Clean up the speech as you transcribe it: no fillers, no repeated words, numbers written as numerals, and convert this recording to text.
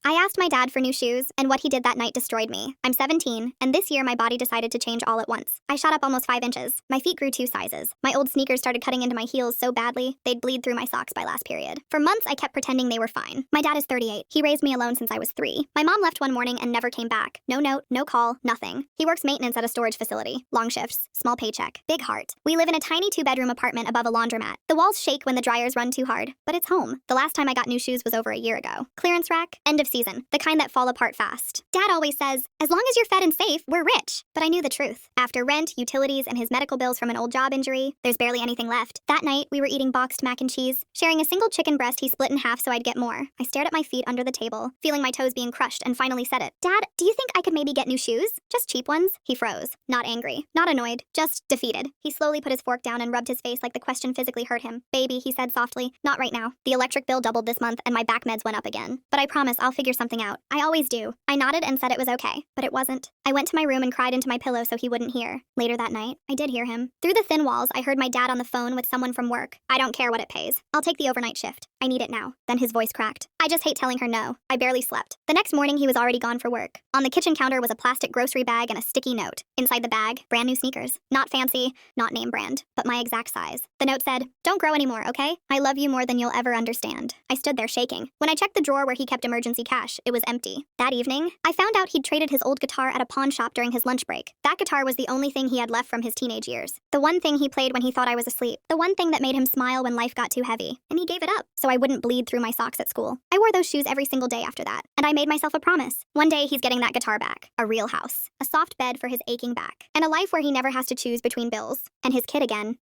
I asked my dad for new shoes, and what he did that night destroyed me. I'm 17, and this year my body decided to change all at once. I shot up almost 5 inches. My feet grew 2 sizes. My old sneakers started cutting into my heels so badly, they'd bleed through my socks by last period. For months, I kept pretending they were fine. My dad is 38. He raised me alone since I was 3. My mom left one morning and never came back. No note, no call, nothing. He works maintenance at a storage facility. Long shifts, small paycheck, big heart. We live in a tiny 2-bedroom apartment above a laundromat. The walls shake when the dryers run too hard, but it's home. The last time I got new shoes was over a year ago. Clearance rack, end of season, the kind that fall apart fast. Dad always says, as long as you're fed and safe, we're rich. But I knew the truth. After rent, utilities, and his medical bills from an old job injury, there's barely anything left. That night, we were eating boxed mac and cheese, sharing a single chicken breast he split in half so I'd get more. I stared at my feet under the table, feeling my toes being crushed, and finally said it. Dad, do you think I could maybe get new shoes? Just cheap ones? He froze. Not angry. Not annoyed. Just defeated. He slowly put his fork down and rubbed his face like the question physically hurt him. Baby, he said softly, not right now. The electric bill doubled this month and my back meds went up again. But I promise I'll figure something out. I always do. I nodded and said it was okay, but it wasn't. I went to my room and cried into my pillow so he wouldn't hear. Later that night, I did hear him. Through the thin walls, I heard my dad on the phone with someone from work. I don't care what it pays. I'll take the overnight shift. I need it now. Then his voice cracked. I just hate telling her no. I barely slept. The next morning, he was already gone for work. On the kitchen counter was a plastic grocery bag and a sticky note. Inside the bag, brand new sneakers. Not fancy, not name brand, but my exact size. The note said, don't grow anymore, okay? I love you more than you'll ever understand. I stood there shaking. When I checked the drawer where he kept emergency cash, it was empty. That evening, I found out he'd traded his old guitar at a pawn shop during his lunch break. That guitar was the only thing he had left from his teenage years. The one thing he played when he thought I was asleep. The one thing that made him smile when life got too heavy. And he gave it up, so I wouldn't bleed through my socks at school. I wore those shoes every single day after that, and I made myself a promise. One day he's getting that guitar back. A real house. A soft bed for his aching back. And a life where he never has to choose between bills. And his kid again.